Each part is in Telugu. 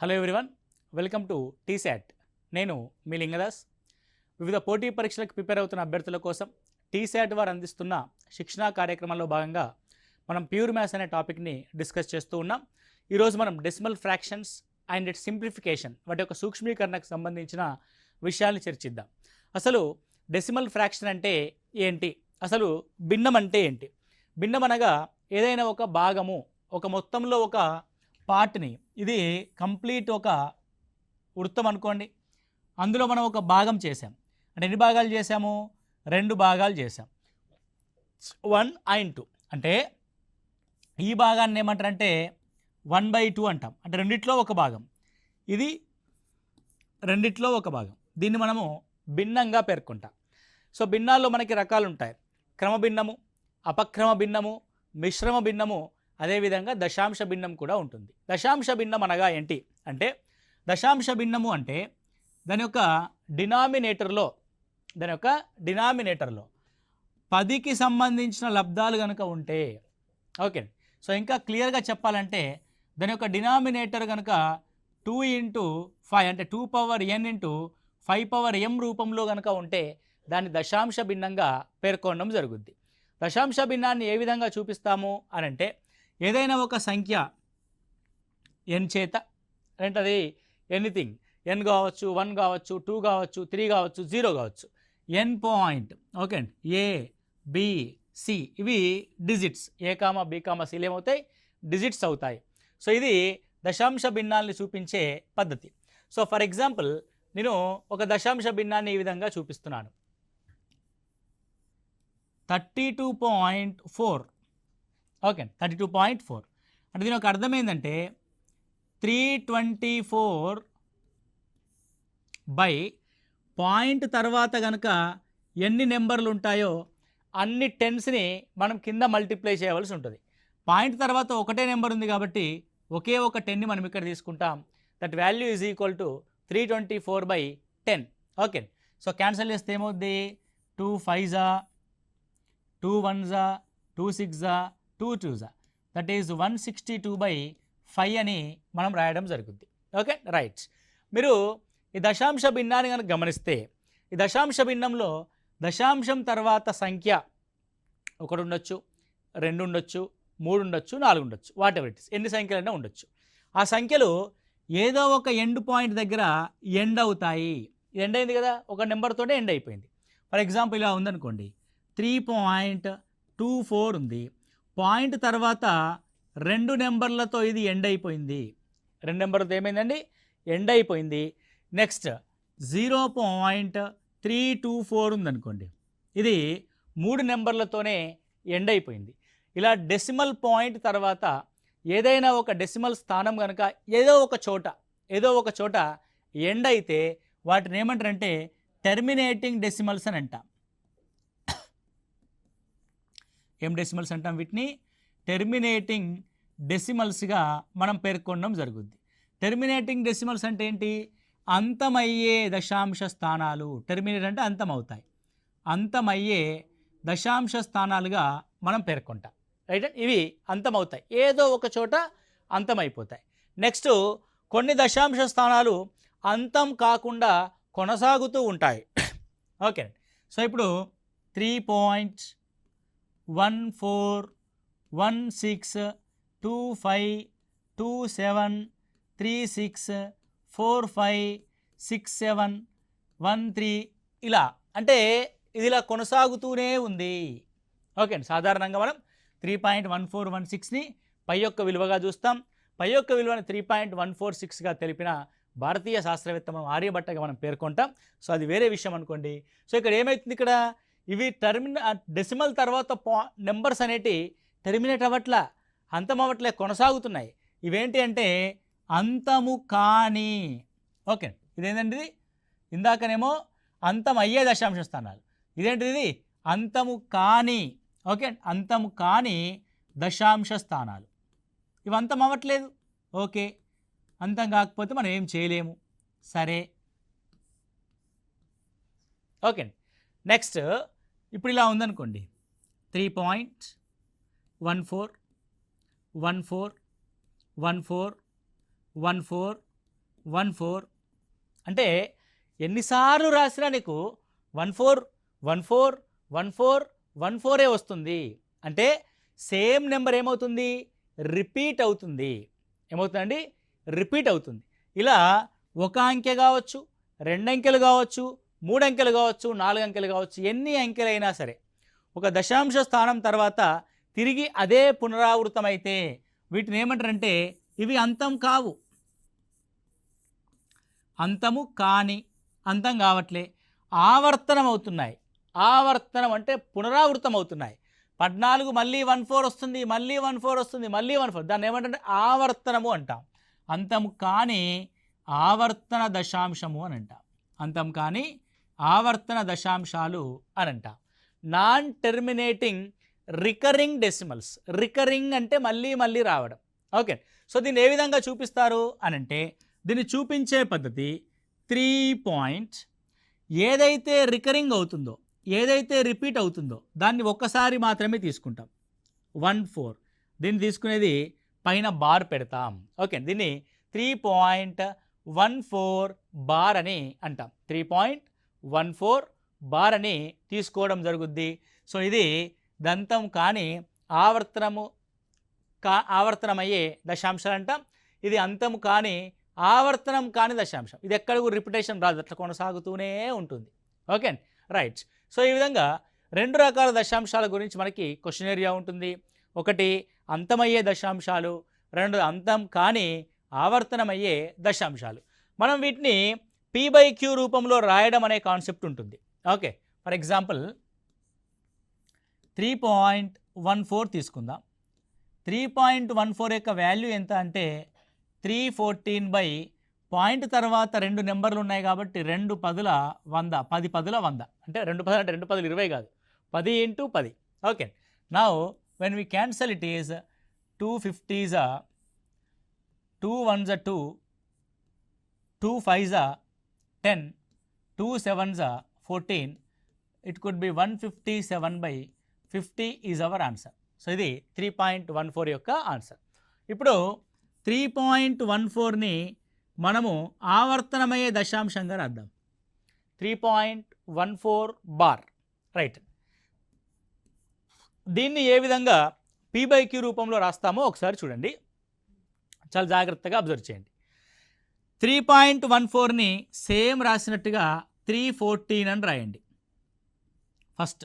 Hello everyone, welcome to T-SAT. నేను మీ లింగదాస్. వివిధ పోటీ పరీక్షలకు ప్రిపేర్ అవుతున్న అభ్యర్థుల కోసం టీశాట్ వారు అందిస్తున్న శిక్షణా కార్యక్రమంలో భాగంగా మనం ప్యూర్ మ్యాథ్స్ అనే టాపిక్ని డిస్కస్ చేస్తూ ఉన్నాం. ఈరోజు మనం decimal fractions and it's simplification, వాటి యొక్క సూక్ష్మీకరణకు సంబంధించిన విషయాల్ని చర్చిద్దాం. అసలు డెసిమల్ ఫ్రాక్షన్ అంటే ఏంటి, అసలు భిన్నం అంటే ఏంటి? భిన్నం అనగా ఏదైనా ఒక భాగము, ఒక మొత్తంలో ఒక పార్ట్ని, ఇది కంప్లీట్ ఒక వృత్తం అనుకోండి, అందులో మనం ఒక భాగం చేసాం. అంటే ఎన్ని భాగాలు చేసాము? 2 భాగాలు చేసాం, 1 and 2. అంటే ఈ భాగాన్ని ఏమంటారంటే 1/2 అంటాం. అంటే రెండిట్లో ఒక భాగం, ఇది రెండిట్లో ఒక భాగం. దీన్ని మనము భిన్నంగా పేర్కొంటాం. సో భిన్నాల్లో మనకి రకాలు ఉంటాయి: క్రమ భిన్నము, అపక్రమ భిన్నము, మిశ్రమ భిన్నము, అదేవిధంగా దశాంశ భిన్నం కూడా ఉంటుంది. దశాంశ భిన్నం అనగా ఏంటి అంటే, దశాంశ భిన్నము అంటే దాని యొక్క డినామినేటర్లో 10కి సంబంధించిన లబ్ధాలు కనుక ఉంటే, ఓకే. సో ఇంకా క్లియర్గా చెప్పాలంటే దాని యొక్క డినామినేటర్ కనుక 2 × 5 అంటే 2 పవర్ n × 5 పవర్ m రూపంలో కనుక ఉంటే దాన్ని దశాంశ భిన్నంగా పేర్కొనడం జరుగుద్ది. దశాంశ భిన్నాన్ని ఏ విధంగా చూపిస్తాము అని అంటే, ఏదైనా ఒక సంఖ్య n చేత, రెండది ఎనీథింగ్, n కావచ్చు, 1 కావచ్చు, 2 కావచ్చు, 3 కావచ్చు, 0 కావచ్చు, n పాయింట్, ఓకే అండి, a b c, ఇవి డిజిట్స్, a, b, cలు ఏమవుతాయి? డిజిట్స్ అవుతాయి. సో ఇది దశాంశ భిన్నాల్ని చూపించే పద్ధతి. సో ఫర్ ఎగ్జాంపుల్ నేను ఒక దశాంశ భిన్నాన్ని ఈ విధంగా చూపిస్తున్నాను, 32.4. ఓకే, 32.4 అంటే దీని ఒక అర్థం ఏంటంటే 324 బై పాయింట్ తర్వాత కనుక ఎన్ని నెంబర్లు ఉంటాయో అన్ని టెన్స్ని మనం కింద మల్టిప్లై చేయవలసి ఉంటుంది. పాయింట్ తర్వాత ఒకటే నెంబర్ ఉంది కాబట్టి ఒకే ఒక 10ని మనం ఇక్కడ తీసుకుంటాం. That value is equal to 324/10. Okay, so cancel చేస్తే ఏమవుద్ది? 2 5s, 2 1s, 2 6s, 2 2s, that is 162/5 అని మనం రాయడం జరుగుద్ది. Okay right. మీరు ఈ దశాంశ భిన్నాన్ని కనుక గమనిస్తే, ఈ దశాంశ భిన్నంలో దశాంశం తర్వాత సంఖ్య 1 ఉండొచ్చు, 2 ఉండొచ్చు, 3 ఉండొచ్చు, 4 ఉండొచ్చు, వాట్ ఎవర్ ఇట్ ఇస్, ఎన్ని సంఖ్యలైనా ఉండొచ్చు. ఆ సంఖ్యలు ఏదో ఒక ఎండ్ పాయింట్ దగ్గర ఎండ్ అవుతాయి. ఎండ్ అయింది కదా, ఒక నెంబర్తోనే ఎండ్ అయిపోయింది. ఫర్ ఎగ్జాంపుల్ ఇలా ఉందనుకోండి, 3.24 ఉంది, పాయింట్ తర్వాత 2 నెంబర్లతో ఇది ఎండ్ అయిపోయింది. 2 నెంబర్లతో ఏమైందండి? ఎండ్ అయిపోయింది. నెక్స్ట్ 0.324 ఉందనుకోండి, ఇది 3 నెంబర్లతోనే ఎండ్ అయిపోయింది. ఇలా డెసిమల్ పాయింట్ తర్వాత ఏదైనా ఒక డెసిమల్ స్థానం కనుక ఏదో ఒక చోట ఎండ్ అయితే వాటిని ఏమంటారంటే టెర్మినేటింగ్ డెసిమల్స్ అని అంటాం. ఏం డెసిమల్స్ అంటాం? వీటిని టెర్మినేటింగ్ డెసిమల్స్గా మనం పేర్కొనడం జరుగుద్ది. టెర్మినేటింగ్ డెసిమల్స్ అంటే ఏంటి? అంతమయ్యే దశాంశ స్థానాలు. టెర్మినేట్ అంటే అంతమవుతాయి, అంతమయ్యే దశాంశ స్థానాలుగా మనం పేర్కొంటాం. రైట్, ఇవి అంతమవుతాయి, ఏదో ఒక చోట అంతమైపోతాయి. నెక్స్ట్ కొన్ని దశాంశ స్థానాలు అంతం కాకుండా కొనసాగుతూ ఉంటాయి. ఓకే, సో ఇప్పుడు 3.14162736456713 ఇలా, అంటే ఇది ఇలా కొనసాగుతూనే ఉంది. ఓకే అండి, సాధారణంగా మనం 3.1416ని పై యొక్క విలువగా చూస్తాం. పై యొక్క విలువని 3.146గా తెలిపిన భారతీయ శాస్త్రవేత్త మనం ఆర్యభట్టగా మనం పేర్కొంటాం. సో అది వేరే విషయం అనుకోండి. సో ఇక్కడ ఏమవుతుంది? ఇక్కడ ఇవి డెసిమల్ తర్వాత నెంబర్స్ అనేటి టెర్మినేట్ అవ్వట్లా, అంతం అవ్వట్లే, కొనసాగుతున్నాయి. ఇవేంటి అంటే అంతము కాని. ఓకే, ఇదేంటండి? ఇందాకనేమో అంతం అయ్యే దశాంశ స్థానాలు, ఇదేంటిది? అంతము కాని. ఓకే, అంతము కాని దశాంశ స్థానాలు, ఇవి అంతం అవ్వట్లేదు. ఓకే, అంతం కాకపోతే మనం ఏం చేయలేము. సరే, ఓకే. నెక్స్ట్ ఇప్పుడు ఇలా ఉందనుకోండి, 3.14 14 14 14 14 అంటే ఎన్నిసార్లు రాసినా నీకు 14 14 14 14 వస్తుంది. అంటే సేమ్ నెంబర్ ఏమవుతుంది, రిపీట్ అవుతుంది. ఏమవుతుందండి, రిపీట్ అవుతుంది. ఇలా ఒక అంకె కావచ్చు, 2 అంకెలు కావచ్చు, 3 అంకెలు కావచ్చు, 4 అంకెలు కావచ్చు, ఎన్ని అంకెలైనా సరే ఒక దశాంశ స్థానం తర్వాత తిరిగి అదే పునరావృతమైతే వీటిని ఏమంటారంటే ఇవి అంతం కావు, అంతము కాని, అంతం కావట్లే, ఆవర్తనం అవుతున్నాయి. ఆవర్తనం అంటే పునరావృతం అవుతున్నాయి. 14 మళ్ళీ 14 వస్తుంది, మళ్ళీ 14 వస్తుంది, మళ్ళీ 14, దాన్ని ఏమంటే ఆవర్తనము అంటాం. అంతము కానీ ఆవర్తన దశాంశము అని అంటాం. అంతం కానీ ఆవర్తన దశాంశాలు అని అంటాం. Non terminating recurring decimals. Recurring అంటే మళ్ళీ మళ్ళీ రావడం. ఓకే, సో దీన్ని ఏ విధంగా చూపిస్తారు అని అంటే దీన్ని చూపించే పద్ధతి 3 పాయింట్, ఏదైతే రికరింగ్ అవుతుందో, ఏదైతే రిపీట్ అవుతుందో దాన్ని ఒక్కసారి మాత్రమే తీసుకుంటాం. 14 దీన్ని తీసుకునేది పైన బార్ పెడతాం. ఓకే, దీన్ని 3.14 బార్ అని అంటాం. 3.14 బార్ అని తీసుకోవడం జరుగుద్ది. సో ఇది దంతం కానీ ఆవర్తనమయ్యే దశాంశాలు అంటాం. ఇది అంతము కానీ ఆవర్తనం కాని దశాంశం. ఇది ఎక్కడ కూడా రిపిటేషన్ రాదు, అట్లా కొనసాగుతూనే ఉంటుంది. Okay right. సో ఈ విధంగా 2 రకాల దశాంశాల గురించి మనకి క్వశ్చన్ ఏరియా ఉంటుంది. ఒకటి అంతమయ్యే దశాంశాలు, 2 అంతం కానీ ఆవర్తనమయ్యే దశాంశాలు. మనం వీటిని p/q రూపంలో రాయడం అనే కాన్సెప్ట్ ఉంటుంది. ఓకే, ఫర్ ఎగ్జాంపుల్ 3.14 తీసుకుందాం. 3.14 యొక్క వాల్యూ ఎంత అంటే 314 పాయింట్ తర్వాత 2 నెంబర్లు ఉన్నాయి కాబట్టి 2 పదుల 100, 10 పదుల 100, అంటే 2 పదులు అంటే 2 పదులు 20 కాదు, 10 × 10. Okay, now when we cancel it is 2 50s 2 1s 2, 2 5s 10, 2 7s 14, it could be 157/50 is our answer. So ఇది 3.14 యొక్క ఆన్సర్. ఇప్పుడు 3.14ని మనము ఆవర్తనమయ్యే దశాంశంగా రాద్దాం. 3.14 బార్, రైట్. దీన్ని ఏ విధంగా p/q రూపంలో రాస్తామో ఒకసారి చూడండి, చాలా జాగ్రత్తగా అబ్జర్వ్ చేయండి. 3.14ని సేమ్ రాసినట్టుగా 314 అని రాయండి. ఫస్ట్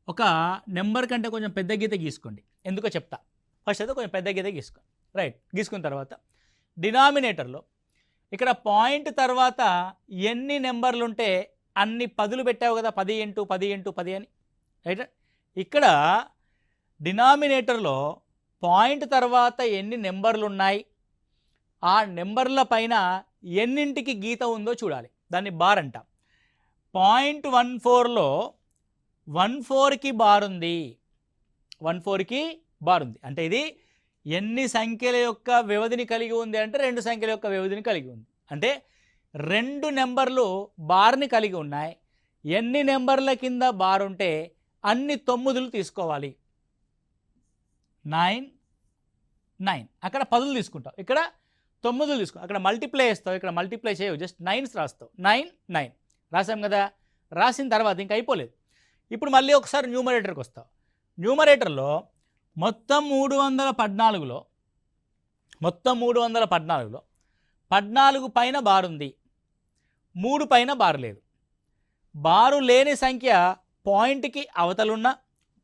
ఒక నెంబర్ కంటే కొంచెం పెద్ద గీత గీసుకోండి, ఎందుకో చెప్తా. ఫస్ట్ అయితే కొంచెం పెద్ద గీత గీసుకోండి, రైట్. గీసుకున్న తర్వాత డినామినేటర్లో ఇక్కడ పాయింట్ తర్వాత ఎన్ని నెంబర్లు ఉంటే అన్ని పదులు పెట్టావు కదా, 10 × 10 × 10 అని, రైట్. ఇక్కడ డినామినేటర్లో పాయింట్ తర్వాత ఎన్ని నెంబర్లు ఉన్నాయి, ఆ నెంబర్ల పైన ఎన్నింటికి గీత ఉందో చూడాలి, దాన్ని బార్ అంటాం. 0.14లో 14కి బార్ ఉంది, 14కి బార్ ఉంది. అంటే ఇది ఎన్ని సంఖ్యల యొక్క వ్యవధిని కలిగి ఉంది అంటే 2 సంఖ్యల యొక్క వ్యవధిని కలిగి ఉంది. అంటే 2 నెంబర్లు బార్ని కలిగి ఉన్నాయి. ఎన్ని నెంబర్ల కింద బార్ ఉంటే అన్ని 9లు తీసుకోవాలి. 9 9, అక్కడ 10లు తీసుకుంటావు, ఇక్కడ 9లు తీసుకుంటావు. అక్కడ మల్టిప్లై చేస్తావు, ఇక్కడ మల్టిప్లై చేయవు, జస్ట్ 9s రాస్తావు. 9 9 రాసాం కదా. రాసిన తర్వాత ఇంకా అయిపోలేదు. ఇప్పుడు మళ్ళీ ఒకసారి న్యూమరేటర్కి వస్తావు. న్యూమరేటర్లో మొత్తం 314లో 14 పైన బార్ ఉంది, 3 పైన బార్ లేదు. బారు లేని సంఖ్య పాయింట్కి అవతలున్నా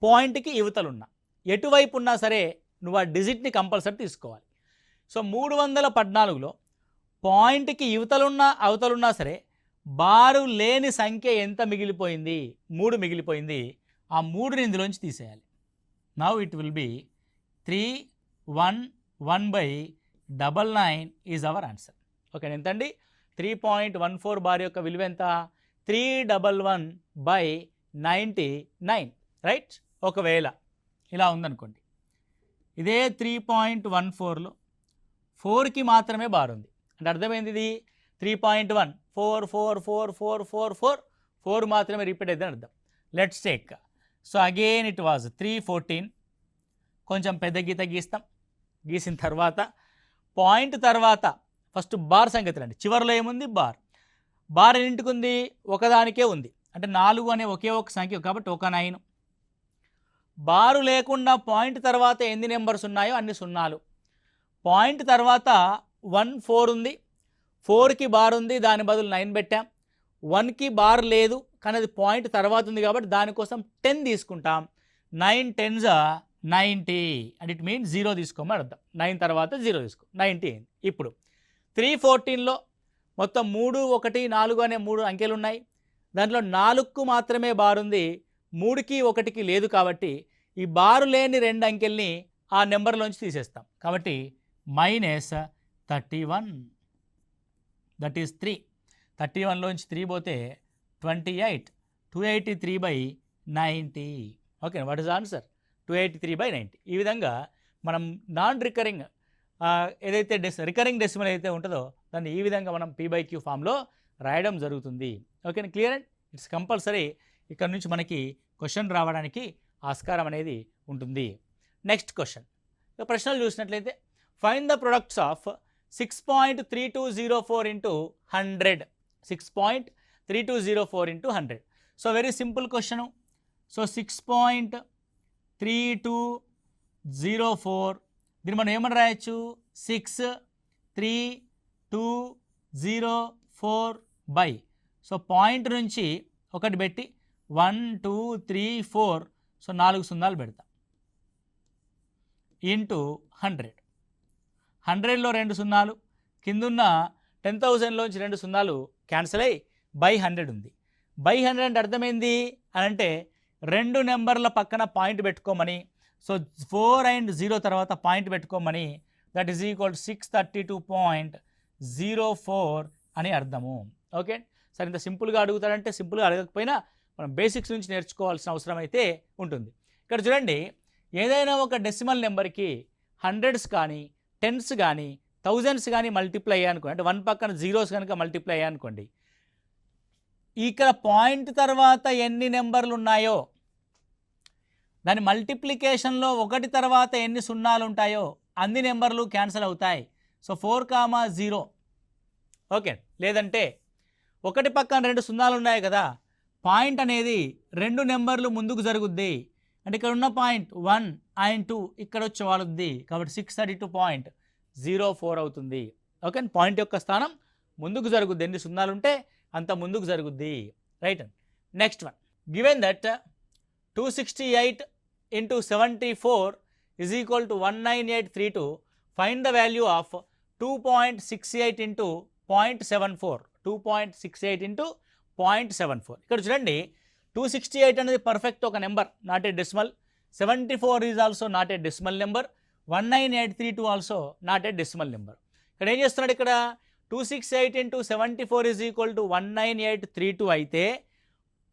పాయింట్కి ఇవతలున్నా ఎటువైపు ఉన్నా సరే నువ్వు ఆ డిజిట్ని కంపల్సరీ తీసుకోవాలి. సో 314లో పాయింట్కి ఇవతలున్నా అవతలున్నా సరే బారు లేని సంఖ్య ఎంత మిగిలిపోయింది, 3 మిగిలిపోయింది. ఆ 3ని ఇందులోంచి తీసేయాలి. Now it will be 311/99 is our answer. Okay, ఎంతండి? 3.14 బార్ యొక్క విలువ ఎంత? 311/99, రైట్. ఒకవేళ ఇలా ఉందనుకోండి, ఇదే 3.14లో 4కి మాత్రమే బార్ ఉంది. అంటే అర్థమైంది, ఇది 3.1 4 4 4 4 4 4 4 మాత్రమే రిపీట్ అవుతుందని అర్థం. Let's take, so again it was 314. కొంచెం పెద్ద గీత గీస్తాం. గీసిన తర్వాత పాయింట్ తర్వాత ఫస్ట్ బార్ సంగతి రండి. చివరిలో ఏముంది? బార్. బార్ ఎన్నింటికి ఉంది? ఒకదానికే ఉంది. అంటే 4 అనే ఒకే ఒక సంఖ్య కాబట్టి ఒక 9. బారు లేకుండా పాయింట్ తర్వాత ఎన్ని నెంబర్స్ ఉన్నాయో అన్ని సున్నాలు. పాయింట్ తర్వాత 1 4 ఉంది, 4కి బార్ ఉంది, దాని బదులు 9 పెట్టాం. 1కి బార్ లేదు కానీ అది పాయింట్ తర్వాత ఉంది కాబట్టి దానికోసం 10 తీసుకుంటాం. 9 10s 90 అండ్ ఇట్ మీన్స్ 0 తీసుకోమని అర్థం. 9 తర్వాత 0 తీసుకో, 90 అయింది. ఇప్పుడు 314లో మొత్తం 3 1 4 అనే 3 అంకెలు ఉన్నాయి. దాంట్లో 4కు మాత్రమే బార్ ఉంది, 3కి 1కి లేదు కాబట్టి ఈ బారు లేని 2 అంకెల్ని ఆ నెంబర్లోంచి తీసేస్తాం. కాబట్టి -31 దట్ ఈస్ 3. 31లోంచి 3 పోతే 28, 283/90. Okay, what is answer? 283/90. ఈ విధంగా మనం నాన్ రికరింగ్ ఏదైతే రికరింగ్ డెసిమల్ అయితే ఉంటుందో దాన్ని ఈ విధంగా మనం P/Q ఫామ్లో రాయడం జరుగుతుంది. ఓకేనా, క్లియర్ అండ్ ఇట్స్ కంపల్సరీ. ఇక్కడ నుంచి మనకి క్వశ్చన్ రావడానికి ఆస్కారం అనేది ఉంటుంది. నెక్స్ట్ క్వశ్చన్, ప్రశ్నలు చూసినట్లయితే find the products of 6.3204 into 100. 6.3204 into 100. So very simple question. So 6.3204 దీన్ని మనం ఏమని రాయొచ్చు? 63204 బై, సో పాయింట్ నుంచి ఒకటి పెట్టి 1 2 3 4, సో 4 సున్నాలు పెడతాం, ఇంటూ 100. 100లో 2 సున్నాలు, కిందున్న 10,000లోంచి 2 సున్నాలు క్యాన్సిల్ అయ్యి బై 100 ఉంది. బై 100 అంటే అర్థమైంది అని అంటే 2 నెంబర్ల పక్కన పాయింట్ పెట్టుకోమని. సో 4 and 0 తర్వాత పాయింట్ పెట్టుకోమని. దట్ ఈజ్ ఈక్వల్ 632.04 అని అర్థము. ఓకే, సరే ఇంత సింపుల్గా అడుగుతాడంటే సింపుల్గా అడగకపోయినా మనం బేసిక్స్ నుంచి నేర్చుకోవాల్సిన అవసరం అయితే ఉంటుంది. ఇక్కడ చూడండి, ఏదైనా ఒక డెసిమల్ నెంబర్కి 100s కానీ 10s కానీ 1000s కానీ మల్టిప్లై అయ్యానుకోండి, అంటే 1 పక్కన 0s కనుక మల్టిప్లై అయ్యానుకోండి, ఇక్కడ పాయింట్ తర్వాత ఎన్ని నెంబర్లు ఉన్నాయో దాని మల్టిప్లికేషన్లో 1 తర్వాత ఎన్ని సున్నాలు ఉంటాయో అన్ని నెంబర్లు క్యాన్సిల్ అవుతాయి. సో 4,0. ఓకే, లేదంటే 1 పక్కన 2 సున్నాలు ఉన్నాయి కదా, పాయింట్ అనేది 2 నెంబర్లు ముందుకు జరుగుద్ది. అంటే ఇక్కడ ఉన్న పాయింట్ 1 and 2 ఇక్కడ వచ్చి వాడుద్ది కాబట్టి 632.04 అవుతుంది. ఓకే, పాయింట్ యొక్క స్థానం ముందుకు జరుగుద్ది, ఎన్ని సున్నాలు ఉంటే అంత ముందుకు జరుగుద్ది. Right. Next one, given that 268 into 74 is equal to 19832, find the value of 2.68 into 0.74. 2.68 into 0.74. ఇక్కడ చూడండి, 268 అనేది పర్ఫెక్ట్ ఒక number, not a decimal. 74 is also not a decimal number. 19832 also not a decimal number. ఇక్కడ ఏం చేస్తున్నాడు? ఇక్కడ 268 into 74 ఈజ్ ఈక్వల్ టు 19832 అయితే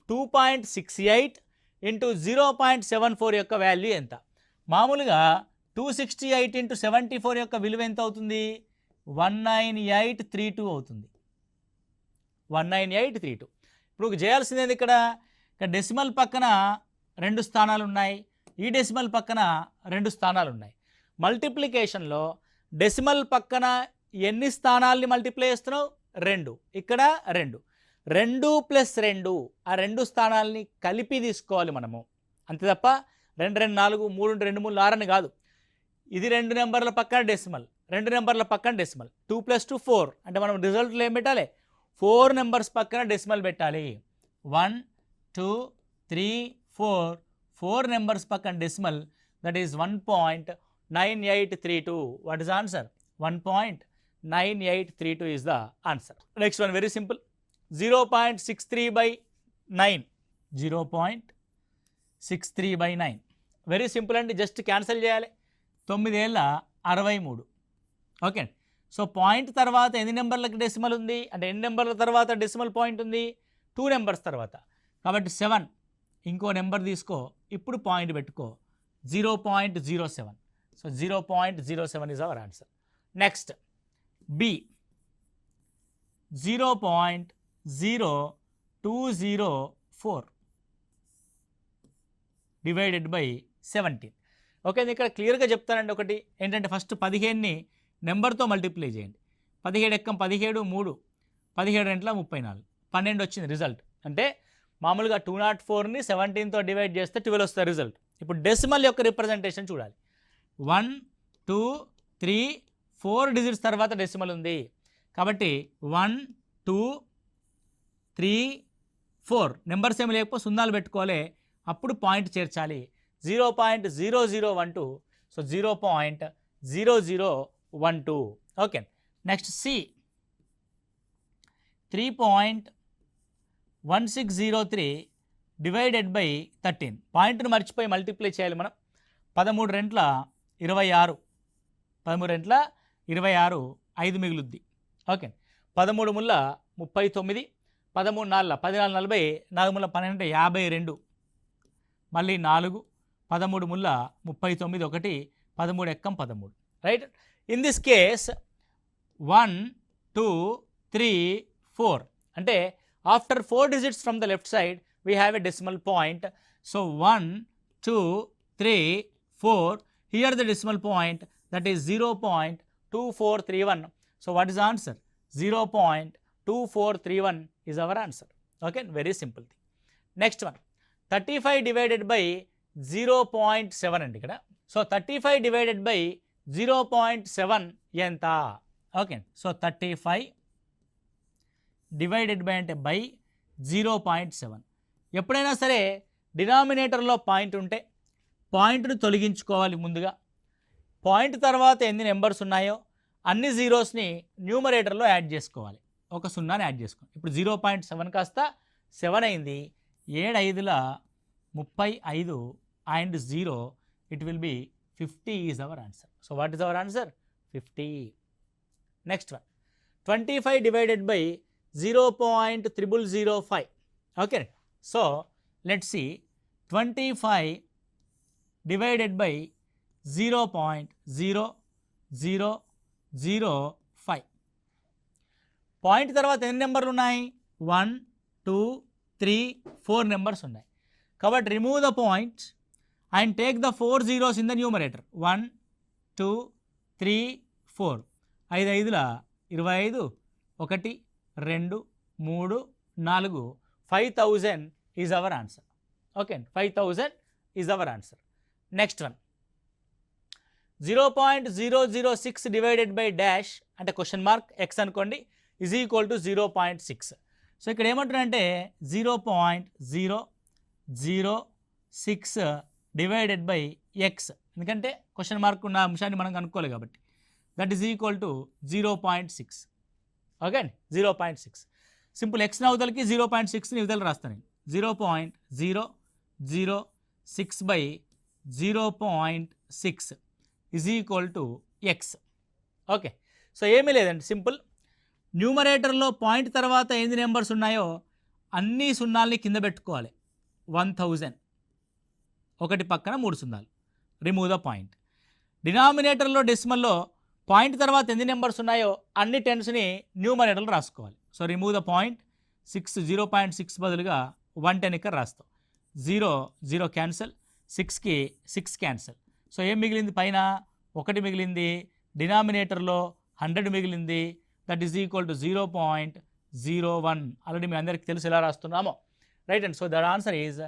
2.68 into 0.74 యొక్క వాల్యూ ఎంత? మామూలుగా 268 into 74 యొక్క విలువ ఎంత అవుతుంది? 19832 అవుతుంది. 19832. ఇప్పుడు చేయాల్సింది ఇక్కడ డెసిమల్ పక్కన 2 స్థానాలు ఉన్నాయి, ఈ డెసిమల్ పక్కన 2 స్థానాలు ఉన్నాయి. మల్టిప్లికేషన్లో డెసిమల్ పక్కన ఎన్ని స్థానాల్ని మల్టిప్లై చేస్తున్నావు? 2. ఇక్కడ 2. 2 + 2 ఆ 2 స్థానాలని కలిపి తీసుకోవాలి మనము, అంతే తప్ప 2 2 4 3 2 3 6 అని కాదు. ఇది 2 నెంబర్ల పక్కన డెసిమల్, 2 నెంబర్ల పక్కన డెసిమల్. 2 + 2 4 అంటే మనం రిజల్ట్లో ఏం పెట్టాలి? 4 నెంబర్స్ పక్కన డెసిమల్ పెట్టాలి. 1 2 3 4 4 నెంబర్స్ పక్కన decimal, that is 1.9832. What is answer? 1.9832 is the answer. Next one very simple, 0.63/9. 0.63/9 very simple అండి, జస్ట్ క్యాన్సిల్ చేయాలి. 9×63. ఓకే, సో పాయింట్ తర్వాత ఎన్ని నెంబర్లకు డెసిమల్ ఉంది అంటే ఎన్ని నెంబర్ల తర్వాత డెసిమల్ పాయింట్ ఉంది? 2 నెంబర్స్ తర్వాత, కాబట్టి 7. ఇంకో నెంబర్ తీసుకో, ఇప్పుడు పాయింట్ పెట్టుకో, 0.07. So 0.07 is our answer. Next B, 0.0204 divided by 17. Okay, ఇక్కడ క్లియర్గా చెప్తానండి. ఒకటి ఏంటంటే ఫస్ట్ 15ని నెంబర్తో మల్టిప్లై చేయండి. 17 ఎక్కం 17 3 17 రెంట్ల 34 12 వచ్చింది రిజల్ట్. అంటే మామూలుగా 204ని 17తో డివైడ్ చేస్తే 12 వస్తుంది రిజల్ట్. ఇప్పుడు డెసిమల్ యొక్క రిప్రజెంటేషన్ చూడాలి. 1 2 3 4 డిజిట్స్ తర్వాత డెసిమల్ ఉంది కాబట్టి 1 2 3 4 నెంబర్స్ ఏమి లేకపోతే సున్నాలు పెట్టుకోవాలి, అప్పుడు పాయింట్ చేర్చాలి. 0.0012 so 0.0012. Okay, next C 3.1603 divided by 13. పాయింట్ను మర్చిపోయి మల్టిప్లై చేయాలి మనం. 13 రెంట్ల 26, 13 రెంట్ల 26, 5 మిగులుద్ది. ఓకే, 13 ముళ్ళ 39, 13 నాలుగు 14 40, 4 ముళ్ళ 12 52, మళ్ళీ 4, 13 ముళ్ళ 39 1, 13 ఎక్కం 13. రైట్, ఇన్ దిస్ కేస్ 1 2 3 4 అంటే after 4 digits from the left side we have a decimal point. So 1 2 3 4, here the decimal point, that is 0.2431. So what is the answer? 0.2431 is our answer. Okay, very simple thing. Next one, 35 divided by 0.7 అండి ఇక్కడ. సో 35 divided by 0.7 ఎంత? ఓకే, సో 35 డివైడెడ్ బై అంటే బై 0.7. ఎప్పుడైనా సరే డినామినేటర్లో పాయింట్ ఉంటే పాయింట్ను తొలగించుకోవాలి ముందుగా. పాయింట్ తర్వాత ఎన్ని నెంబర్స్ ఉన్నాయో అన్ని జీరోస్ని న్యూమరేటర్లో యాడ్ చేసుకోవాలి, ఒక సున్నాని యాడ్ చేసుకోవాలి. ఇప్పుడు 0.7 కాస్త 7 అయింది, 7 5ల 35 and 0, it will be 50 is our answer. So what is our answer? 50. Next one, 25 divided by 0.0005. Okay, so let's see 25 divided by 0.0005. Point తర్వాత ఎన్ని నెంబర్లు ఉన్నాయి? 1 2 3 4 నెంబర్స్ ఉన్నాయి. కాబట్టి remove the points and take the 4 zeros in the numerator. 1 2 3 4, 5 5ల 25, 1 2 3 4, 5000 is our answer. Okay, 5000 is our answer. Next one, 0.006 divided by dash అంటే క్వశ్చన్ మార్క్ ఎక్స్ అనుకోండి, ఈజ్ ఈక్వల్ టు 0.6. సో ఇక్కడ ఏమంటారంటే 0.006 డివైడెడ్ బై ఎక్స్, ఎందుకంటే క్వశ్చన్ మార్క్ ఉన్న అంశాన్ని మనం కనుక్కోవాలి కాబట్టి, that is equal to 0.6. Okay అండి, 0.6. సింపుల్ ఎక్స్ని అవతలకి 0.6ని ఇవతల రాస్తాను. 0.006 by 0.6 is equal to X. Okay, so ఏమీ లేదండి, సింపుల్. న్యూమరేటర్లో పాయింట్ తర్వాత ఎన్ని నెంబర్స్ ఉన్నాయో అన్ని సున్నాల్ని కింద పెట్టుకోవాలి. 1000 ఒకటి పక్కన 3 సున్నాలు, రిమూవ్ ద పాయింట్. డినామినేటర్లో డెసిమల్లో పాయింట్ తర్వాత ఎన్ని నెంబర్స్ ఉన్నాయో అన్ని టెన్స్ని న్యూమరేటర్లో రాసుకోవాలి. So remove the point. 0.6 బదులుగా 110 ఇక్కడ రాస్తాం. 0 0 క్యాన్సల్, 6కి 6 క్యాన్సల్. సో ఏం మిగిలింది? పైన 1 మిగిలింది, డినామినేటర్లో 100 మిగిలింది, that is equal to 0.01. Already మీ అందరికీ తెలుసు ఎలా రాస్తున్నామో, right and so that answer is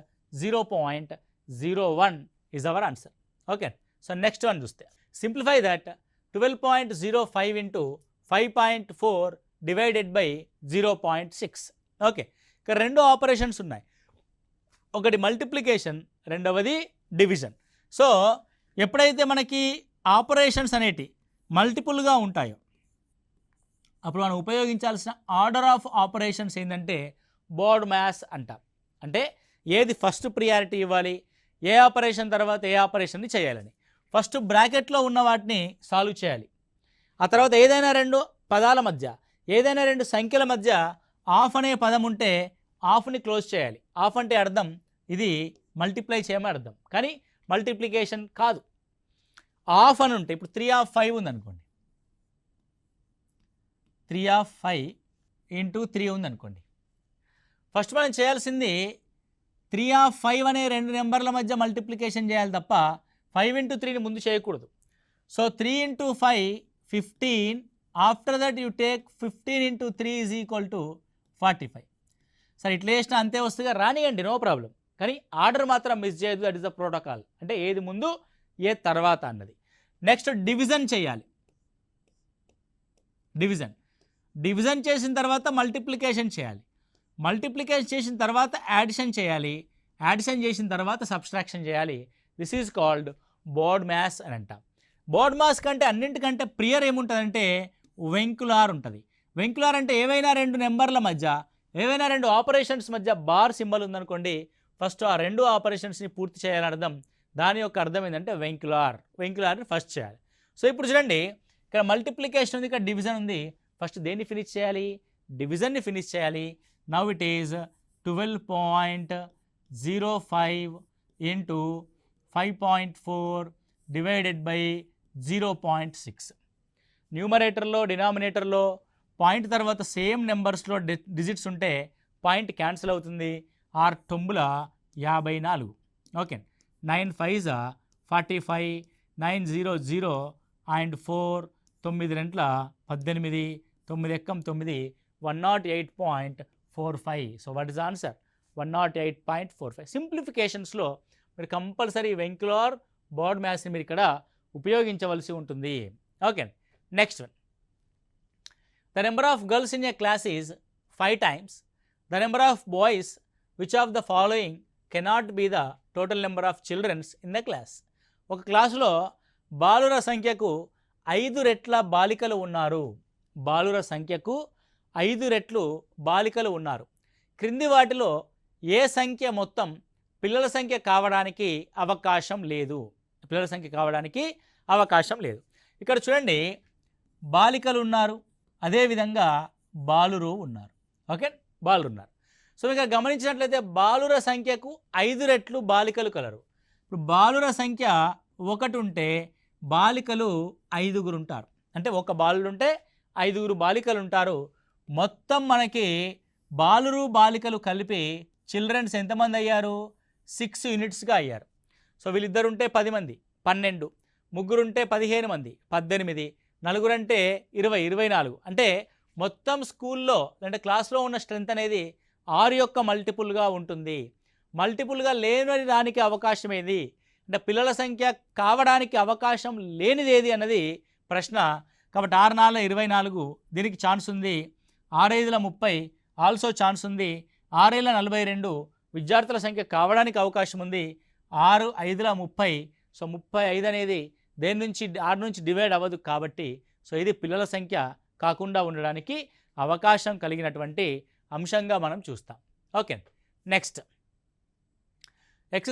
0.01 is our answer. Okay, so next one చూస్తే simplify that 12.05 into 5.4 divided by 0.6. Okay, ఇక్కడ 2 ఆపరేషన్స్ ఉన్నాయి, ఒకటి మల్టిప్లికేషన్, రెండవది డివిజన్. సో ఎప్పుడైతే మనకి ఆపరేషన్స్ అనేటి మల్టిపుల్గా ఉంటాయో అప్పుడు మనం ఉపయోగించాల్సిన ఆర్డర్ ఆఫ్ ఆపరేషన్స్ ఏంటంటే బోర్డ్ మ్యాథ్స్ అంటాం. అంటే ఏది ఫస్ట్ ప్రియారిటీ ఇవ్వాలి, ఏ ఆపరేషన్ తర్వాత ఏ ఆపరేషన్ని చేయాలని. ఫస్ట్ బ్రాకెట్లో ఉన్న వాటిని సాల్వ్ చేయాలి. ఆ తర్వాత ఏదైనా 2 పదాల మధ్య, ఏదైనా 2 సంఖ్యల మధ్య ఆఫ్ అనే పదం ఉంటే ఆఫ్ని క్లోజ్ చేయాలి. ఆఫ్ అంటే అర్థం ఇది మల్టిప్లై చేయమని అర్థం, కానీ మల్టిప్లికేషన్ కాదు. ఆఫ్ అని ఉంటే ఇప్పుడు 3/5 ఉందనుకోండి, 3/5 ఇంటూ 3 ఉందనుకోండి. ఫస్ట్ మనం చేయాల్సింది 3/5 అనే 2 నెంబర్ల మధ్య మల్టిప్లికేషన్ చేయాలి తప్ప 5 ఇంటూ 3ని ముందు చేయకూడదు. So 3 into 5 15 after that you take 15 into 3 is equal to 45. సరే ఇట్లా చేసినా అంతే వస్తుందిగా, రానియండి, నో ప్రాబ్లం. కానీ ఆర్డర్ మాత్రం మిస్ చేయదు, దట్ ఈస్ ద ప్రోటోకాల్. అంటే ఏది ముందు ఏ తర్వాత అన్నది. నెక్స్ట్ డివిజన్ చేయాలి. డివిజన్ చేసిన తర్వాత మల్టిప్లికేషన్ చేయాలి. మల్టిప్లికేషన్ చేసిన తర్వాత యాడిషన్ చేయాలి. యాడిషన్ చేసిన తర్వాత సబ్స్ట్రాక్షన్ చేయాలి. This is called board maths అని అంటాం. బోర్డ్ మ్యాథ్స్ కంటే అన్నింటికంటే ప్రియర్ ఏముంటుందంటే వెంకులార్ ఉంటుంది. వెంకులార్ అంటే ఏవైనా రెండు నెంబర్ల మధ్య, ఏవైనా రెండు ఆపరేషన్స్ మధ్య బార్ సింబల్ ఉందనుకోండి, ఫస్ట్ ఆ రెండు ఆపరేషన్స్ని పూర్తి చేయాలని అర్థం. దాని యొక్క అర్థం ఏంటంటే వెంకులార్ని ఫస్ట్ చేయాలి. సో ఇప్పుడు చూడండి, ఇక్కడ మల్టిప్లికేషన్ ఉంది, ఇక్కడ డివిజన్ ఉంది. ఫస్ట్ దేన్ని ఫినిష్ చేయాలి? డివిజన్ని ఫినిష్ చేయాలి. Now it is 12.05 into 5.4 divided by 0.6. న్యూమరేటర్లో డినామినేటర్లో పాయింట్ తర్వాత సేమ్ నెంబర్స్లో డిజిట్స్ ఉంటే పాయింట్ క్యాన్సిల్ అవుతుంది. 6 9 54. ఓకే, 9 5 45, 9 0 0 and 4 9 2 18, 9 ఎక్కం 9, 108.45. So what is answer? 108.45. సింప్లిఫికేషన్స్లో మీరు కంపల్సరీ వెంకులార్ బోర్డ్ మ్యాథ్స్ని మీరు ఇక్కడ ఉపయోగించవలసి ఉంటుంది. Okay, next one. The number of girls in a class is 5 times the number of boys. Which of the following cannot be the total number of childrens in the class? ఒక క్లాసులో బాలుర సంఖ్యకు 5 రెట్ల బాలికలు ఉన్నారు. బాలుర సంఖ్యకు 5 రెట్లు బాలికలు ఉన్నారు. క్రింది వాటిలో ఏ సంఖ్య మొత్తం పిల్లల సంఖ్య కావడానికి అవకాశం లేదు? పిల్లల సంఖ్య కావడానికి అవకాశం లేదు. ఇక్కడ చూడండి, బాలికలు ఉన్నారు, అదేవిధంగా బాలురు ఉన్నారు. ఓకే, బాలురు ఉన్నారు. సో ఇక్కడ గమనించినట్లయితే బాలుర సంఖ్యకు 5 రెట్లు బాలికలు కలరు. ఇప్పుడు బాలుర సంఖ్య 1 ఉంటే బాలికలు 5 ఉంటారు. అంటే ఒక బాలుడు ఉంటే 5 బాలికలు ఉంటారు. మొత్తం మనకి బాలురు బాలికలు కలిపి చిల్డ్రన్స్ ఎంతమంది అయ్యారు? 6 యూనిట్స్గా అయ్యారు. సో వీళ్ళిద్దరు ఉంటే 10 మంది 12, ముగ్గురుంటే 15 మంది 18, నలుగురంటే 20 24. అంటే మొత్తం స్కూల్లో అంటే క్లాస్లో ఉన్న స్ట్రెంత్ అనేది 6 యొక్క మల్టిపుల్గా ఉంటుంది. మల్టిపుల్గా లేని దానికి అవకాశం ఏది అంటే పిల్లల సంఖ్య కావడానికి అవకాశం లేనిది ఏది అన్నది ప్రశ్న. కాబట్టి 6 4 24 దీనికి ఛాన్స్ ఉంది. 6 5 30 ఆల్సో ఛాన్స్ ఉంది. 6 7 42 విద్యార్థుల సంఖ్య కావడానికి అవకాశం ఉంది. 6 5 30. సో 35 అనేది దేని నుంచి 6 నుంచి డివైడ్ అవ్వదు కాబట్టి సో ఇది పిల్లల సంఖ్య కాకుండా ఉండడానికి అవకాశం కలిగినటువంటి అంశంగా మనం చూస్తాం. Okay, next. x² -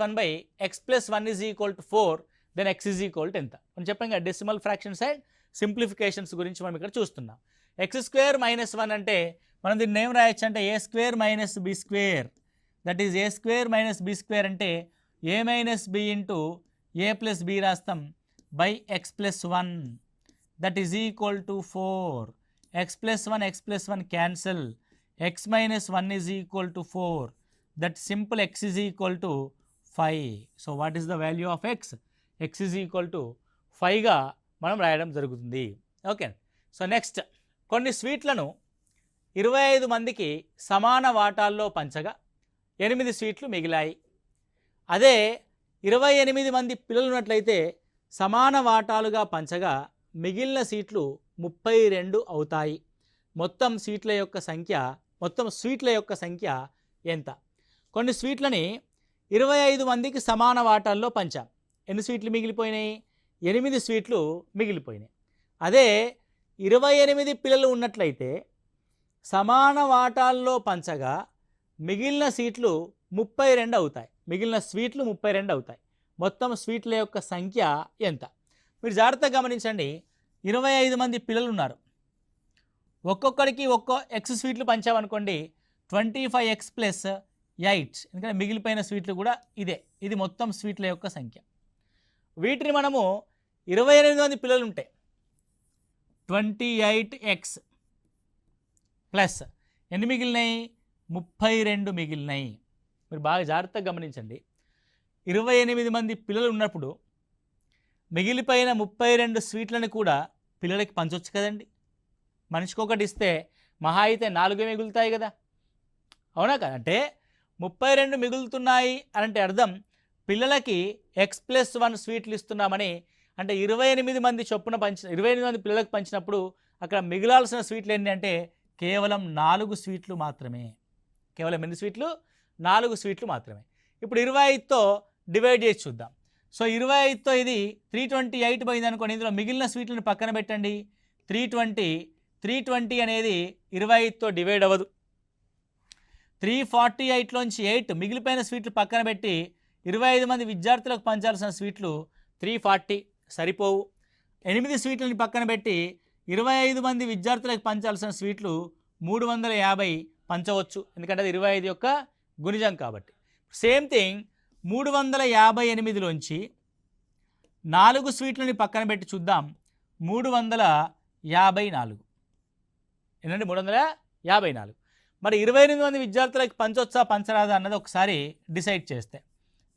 1 / x + 1 = 4, then x = ఎంత అని చెప్పాం కదా. డెసిమల్ ఫ్రాక్షన్స్ అండ్ సింప్లిఫికేషన్స్ గురించి మనం ఇక్కడ చూస్తున్నాం. x² - 1 అంటే మనం దీన్ని ఏం రాయొచ్చు అంటే a² - b², that is a² - b² అంటే a - b into a + b రాస్తాం by x + 1, that is equal to 4. x + 1 cancel, x - 1 is equal to 4. That simple x is equal to 5. So what is the value of x? x is equal to 5గా మనం రాయడం జరుగుతుంది. Okay, so next. కొన్ని స్వీట్లను 25 మందికి సమాన వాటాల్లో పంచగా 8 స్వీట్లు మిగిలాయి. అదే 28 మంది పిల్లలు ఉన్నట్లయితే సమాన వాటాలుగా పంచగా మిగిలిన సీట్లు 32 అవుతాయి. మొత్తం స్వీట్ల యొక్క సంఖ్య ఎంత? కొన్ని స్వీట్లని 25 మందికి సమాన వాటాల్లో పంచాం. ఎన్ని స్వీట్లు మిగిలిపోయినాయి? 8 స్వీట్లు మిగిలిపోయినాయి. అదే 28 పిల్లలు ఉన్నట్లయితే సమాన వాటాల్లో పంచగా మిగిలిన సీట్లు 32 అవుతాయి. మిగిలిన స్వీట్లు 32 అవుతాయి. మొత్తం స్వీట్ల యొక్క సంఖ్య ఎంత? మీరు జాగ్రత్తగా గమనించండి. 25 మంది పిల్లలు ఉన్నారు. ఒక్కొక్కరికి x స్వీట్లు పంచామనుకోండి, 25x + 8. ఎందుకంటే మిగిలిపోయిన స్వీట్లు కూడా ఇది మొత్తం స్వీట్ల యొక్క సంఖ్య. వీటిని మనము 28 మంది పిల్లలు ఉంటే 28x ప్లస్ ఎన్ని మిగిలినాయి? 32 మిగిలినాయి. మీరు బాగా జాగ్రత్తగా గమనించండి. 28 మంది పిల్లలు ఉన్నప్పుడు మిగిలిపోయిన 32 స్వీట్లను కూడా పిల్లలకి పంచవచ్చు కదండి. మనిషికి ఒకటి ఇస్తే మహా అయితే 4 మిగులుతాయి కదా, అవునా కదా? అంటే 32 మిగులుతున్నాయి అంటే అర్థం పిల్లలకి X+1 స్వీట్లు ఇస్తున్నామని. అంటే 28 మంది చొప్పున 28 మంది పిల్లలకు పంచినప్పుడు అక్కడ మిగిలాల్సిన స్వీట్లు ఎన్ని అంటే కేవలం 4 స్వీట్లు మాత్రమే. కేవలం ఎన్ని స్వీట్లు? 4 స్వీట్లు మాత్రమే. ఇప్పుడు 25తో డివైడ్ చేసి చూద్దాం. సో 25తో ఇది 328 పోయింది అనుకోండి. ఇందులో మిగిలిన స్వీట్లను పక్కన పెట్టండి. 320 అనేది 25తో డివైడ్ అవ్వదు. 348లోంచి 8 మిగిలిపోయిన స్వీట్లు పక్కన పెట్టి 25 మంది విద్యార్థులకు పంచాల్సిన స్వీట్లు 340 సరిపోవు. 8 స్వీట్లని పక్కన పెట్టి 25 మంది విద్యార్థులకు పంచాల్సిన స్వీట్లు 350 పంచవచ్చు, ఎందుకంటే అది 25 యొక్క గుణిజం కాబట్టి. సేమ్ థింగ్ 358లోంచి 4 స్వీట్లని పక్కన పెట్టి చూద్దాం. 354 ఏంటంటే 354. మరి 28 మంది విద్యార్థులకు పంచొచ్చా పంచరాదా అన్నది ఒకసారి డిసైడ్ చేస్తే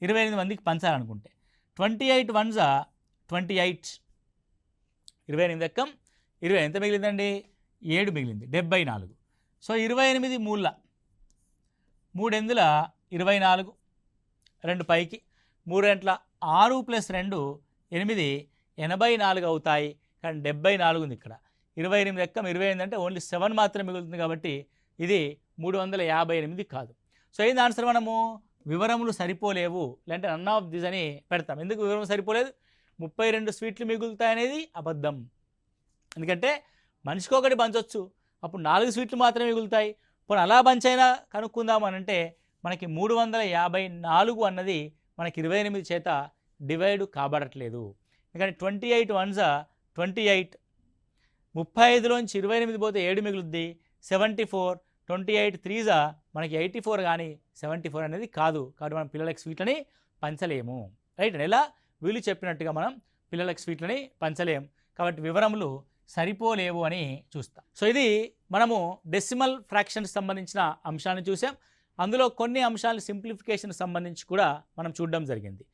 28 మందికి పంచాలనుకుంటే 28 1 28, 28 ఎక్కం 20 ఎంత మిగిలిందండి? 7 మిగిలింది, 74. సో 28 మూల 3 ఎందుల 24, 2 పైకి 3 గంటల 6 + 2 8 84 అవుతాయి. కానీ 74 ఉంది ఇక్కడ. 28 ఎక్కం 28 అంటే ఓన్లీ 7 మాత్రమే మిగులుతుంది కాబట్టి ఇది 358 కాదు. సో ఏంది ఆన్సర్? మనము వివరములు సరిపోలేవు లేదంటే నన్ ఆఫ్ దిస్ అని పెడతాం. ఎందుకు వివరం సరిపోలేదు? 32 స్వీట్లు మిగులుతాయి అనేది అబద్ధం. ఎందుకంటే మనిషికి ఒకటి పంచవచ్చు, అప్పుడు 4 స్వీట్లు మాత్రమే మిగులుతాయి. పోనీ అలా పంచైనా కనుక్కుందాం అని అంటే మనకి 354 అన్నది మనకి 28 చేత డివైడ్ కాబడట్లేదు. ఎందుకంటే 28 1 28, 35లోంచి 28 పోతే 7 మిగులుద్ది, 74, 28 3 మనకి 84 కానీ 74 అనేది కాదు. కాబట్టి మనం పిల్లలకి స్వీట్లని పంచలేము. రైట్? ఎలా వీళ్ళు చెప్పినట్టుగా మనం పిల్లలకి స్వీట్లని పంచలేము. కాబట్టి వివరములు సరిపోలేవు అని చూస్తాం. సో ఇది మనము డెసిమల్ ఫ్రాక్షన్కి సంబంధించిన అంశాలను చూసాం. అందులో కొన్ని అంశాలు సింప్లిఫికేషన్ సంబంధించి కూడా మనం చూడడం జరిగింది.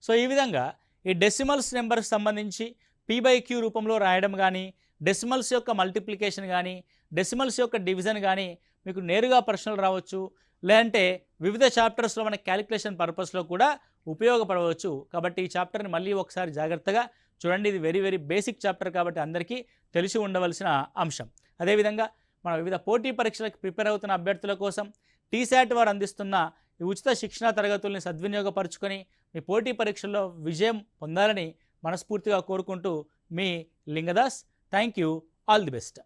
సో ఈ విధంగా ఈ డెసిమల్స్ నెంబర్కి సంబంధించి P/Q రూపంలో రాయడం కానీ, డెసిమల్స్ యొక్క మల్టిప్లికేషన్ కానీ, డెసిమల్స్ యొక్క డివిజన్ కానీ మీకు నేరుగా ప్రశ్నలు రావచ్చు, లేదంటే వివిధ చాప్టర్స్లో మన క్యాలిక్యులేషన్ పర్పస్లో కూడా ఉపయోగపడవచ్చు. కాబట్టి ఈ చాప్టర్ని మళ్ళీ ఒకసారి జాగ్రత్తగా చూడండి. ఇది వెరీ వెరీ బేసిక్ చాప్టర్ కాబట్టి అందరికీ తెలిసి ఉండవలసిన అంశం. అదేవిధంగా మన వివిధ పోటీ పరీక్షలకు ప్రిపేర్ అవుతున్న అభ్యర్థుల కోసం TSAT వారు అందిస్తున్న ఈ ఉచిత శిక్షణా తరగతుల్ని సద్వినియోగపరుచుకొని మీ పోటీ పరీక్షల్లో విజయం పొందాలని మనస్ఫూర్తిగా కోరుకుంటూ మీ Lingadas. Thank you. All the best.